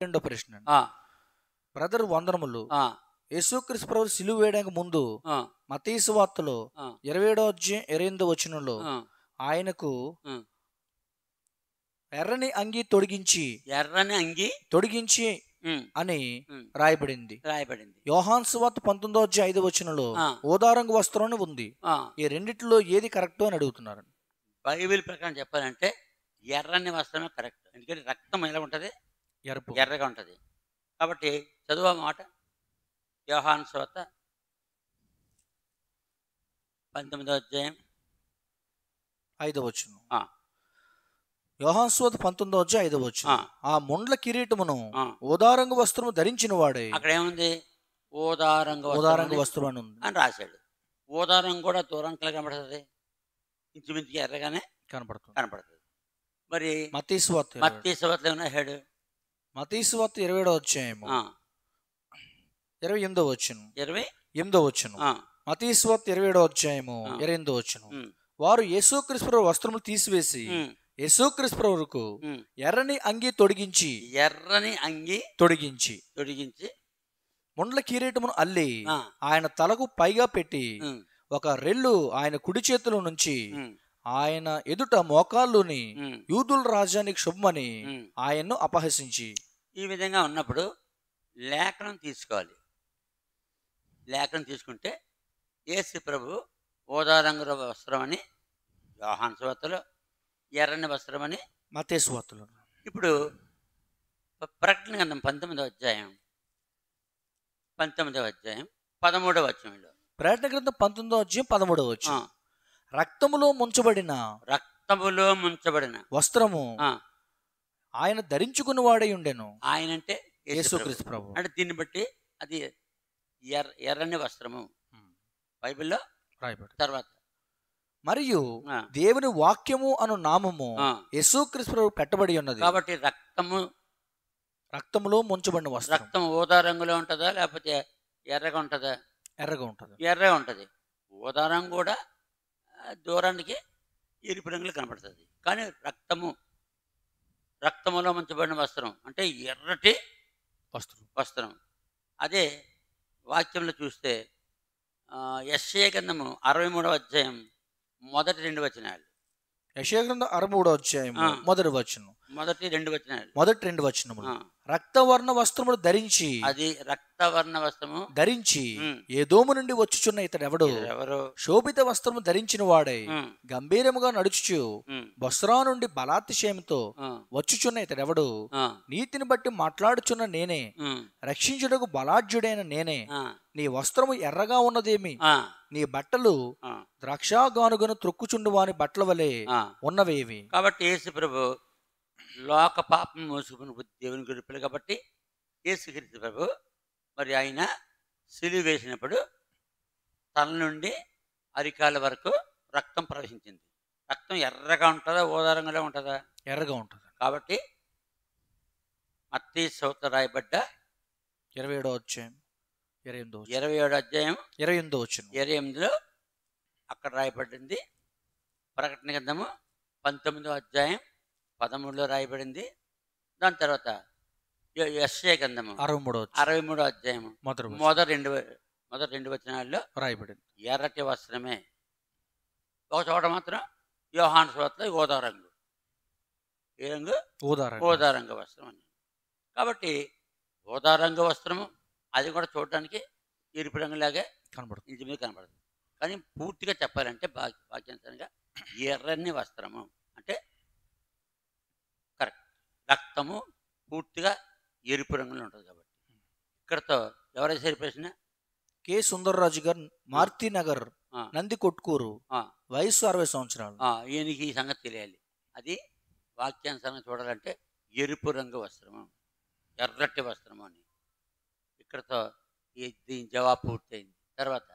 రెండో ప్రశ్న. ఆ, బ్రదర్ వందనములు. ఆ, యేసుక్రీస్తు ప్రభు సిలువ వేయడానికి ముందు ఆ, మత్తయి సువార్తలో ఆ, 27వ అధ్యాయం 28వ వచనంలో ఆ, ఆయనకు ఆ. ఎర్రని అంగి ఎర్రని అంగి తొడిగించి ఉమ్, అని ఉమ్, రాయబడింది. రాయబడింది. యోహాను సువార్త 19వ అధ్యాయం 5వ వచనంలో ఆ, ఓదారంగు వస్త్రం అని ఉంది. ఆ. ఈ రెండిట్లో ఏది కరెక్ట్ అని అడుగుతున్నారు. బైబిల్ ప్రకారం చెప్పాలంటే ఎర్రని వస్త్రమే కరెక్ట్. ఎందుకంటే రక్తం ఎలా ఉంటుంది? ఎరుపు. ఎర్రగా ఉంటుంది. కాబట్టి చదువు ఆ మాట. యోహాను సువార్త 19వ అధ్యాయం 5వ వచనం. ఆ, యోహాను సువార్త 19వ అధ్యాయం 5వ ఆ, వచనం. ఆ ముండ్ల కిరీటమును ఆ. ఓదారంగు వస్త్రము ధరించిన వాడే. అక్కడ ఏముంది? ఊదారంగు ఓదారంగు వస్త్రం వస్త్రం అని ఉంది. అని రాశాడు. ఊదారంగు కూడా దూరానికి కనబడుతుంది, ఇంచుమించుగా ఎర్రగానే కనపడుతుంది. కనపడుతుంది. మరి మత్తయి సువార్త మత్తయి సువార్తలో ఏమన్నా రాశాడు? మత్తయి సువార్త 27వ అధ్యాయము 28వ వచనం. 28వ వచనం. మత్తయి సువార్త 27వ అధ్యాయము 28వ వచనం. ఉమ్, వారు యేసుక్రీస్తు ప్రభు వస్త్రములు తీసివేసి ఉమ్, యేసుక్రీస్తు ప్రభువుకు ఉమ్. ఎర్రని అంగి ఎర్రని అంగి తొడిగించి తొడిగించి ముండ్ల కిరీటమును అల్లి ఆ, ఆయన తలకు పైగా పెట్టి ఉమ్, ఒక రెల్లు ఆయన కుడి చేతిలో నుంచి ఉమ్, ఆయన ఎదుట మోకాళ్ళుని ఉమ్, యూదుల రాజ్యానికి శుభమని ఉమ్. ఆయన్ను అపహసించి. ఈ విధంగా ఉన్నప్పుడు లేఖనం తీసుకోవాలి. లేఖనం తీసుకుంటే యేసు ప్రభు ఊదారంగు వస్త్రం అని యోహాను సువార్తలో, ఎర్రని వస్త్రం అని మత్తయి సువార్తలో. ఇప్పుడు ప్రకటన గ్రంథం 19వ అధ్యాయం 13వ వచనంలో ప్రకటన గ్రంథం 19వ అధ్యాయం 13వ ఆ, వచనం. రక్తములో ముంచబడిన రక్తములో ముంచబడిన వస్త్రము ఆ, ఆయన ధరించుకున్న వాడై ఉండెను. ఆయన అంటే యేసు యేసుక్రీస్తు ప్రభు. అంటే దీన్ని బట్టి అది ఎర్రని వస్త్రము బైబిల్లో రాయబడి. తర్వాత మరియు ఆ, దేవుని వాక్యము అను నామము ఆ. యేసుక్రీస్తు ప్రభు పెట్టబడి ఉన్నది. కాబట్టి రక్తములో ముంచబడిన వస్త్రం రక్తం ఊదా రంగులో ఉంటుందా లేకపోతే ఎర్రగా ఉంటుందా? ఎర్రగా ఉంటుంది. ఎర్రగా ఉంటుంది. ఊదా రంగు కూడా దూరానికి ఎరుపు రంగులు కనపడుతుంది. కానీ రక్తములో ముంచబడిన వస్త్రం అంటే ఎర్రటి వస్త్రం. అదే వాక్యంలో చూస్తే యెషయా గ్రంథము 63వ అధ్యాయం మొదటి 2 వచనాలు. యెషయా గ్రంథం 63వ అధ్యాయం మొదటి 2 వచనములు. ఆ, రక్తవర్ణ వస్త్రములు ధరించి అది రక్తవర్ణ వస్త్రము ధరించి ఉమ్. ఏదోము నుండి వచ్చుచున్న ఇతడెవడు ఎవరు? శోభిత వస్త్రము ధరించిన వాడై ఉమ్, గంభీరముగా నడుచుచు ఉమ్, బొస్రా నుండి బలాతిశయంతో ఉమ్, వచ్చుచున్న ఇతడెవడు ఉమ్, నీతిని బట్టి మాట్లాడుచున్న నేనే, ఉమ్, రక్షించుటకు బలాఢ్యుడైన నేనే. ఉమ్, నీ వస్త్రము ఎర్రగా ఉన్నదేమి, ఉమ్, నీ బట్టలు ఉమ్, ద్రాక్షాగానుగను త్రొక్కుచుండు వాని బట్టల వలె ఉమ్. ఉన్నవేవి. కాబట్టి యేసు ప్రభు లోక పాపం మోసుకుని దేవుని గొడుపులు కాబట్టి యేసుక్రీస్తు ప్రభు మరి ఆయన సిలువ వేసినప్పుడు తల నుండి అరికాల వరకు రక్తం ప్రవహించింది. రక్తం ఎర్రగా ఉంటుందా ఓదారంగా ఉంటుందా? ఎర్రగా ఉంటుంది. కాబట్టి మత్తయి సువార్త రాయబడ్డ 27వ అధ్యాయం 28వ వచనం. 27వ అధ్యాయం 28వ వచనం. 28లో అక్కడ రాయబడింది. ప్రకటన గ్రంథము 19వ అధ్యాయం 13లో రాయబడింది. దాని తర్వాత యెషయా గ్రంథము 63వ అధ్యాయం మొదటి 2 వచనాల్లో రాయబడింది. ఎర్రటి వస్త్రమే. ఒక చోట మాత్రం యోహాను సువార్తలో ఊదా రంగు. ఏ రంగు? ఊదా రంగు వస్త్రం అని. కాబట్టి ఊదా రంగు వస్త్రము అది కూడా చూడటానికి ఎరుపు రంగులాగే ఇంటి మీద కనపడుతుంది. కానీ పూర్తిగా చెప్పాలంటే వాక్యానుసారంగా ఎర్రని వస్త్రము అంటే కరెక్ట్. రక్తము పూర్తిగా ఎరుపు రంగులో ఉంటుంది. కాబట్టి ఇక్కడతో ఎవరైతే ప్రశ్న? కె సుందర్రాజు గారు, మార్తి నగర్, నంది కొట్కూరు, వయసు 60 సంవత్సరాలు. ఈయనకి ఈ సంగతి తెలియాలి. అది వాక్యానుసారంగా చూడాలంటే ఎరుపు రంగు వస్త్రము, ఎర్రటి వస్త్రము అని. ఇక్కడతో దీని జవాబు పూర్తయింది. తర్వాత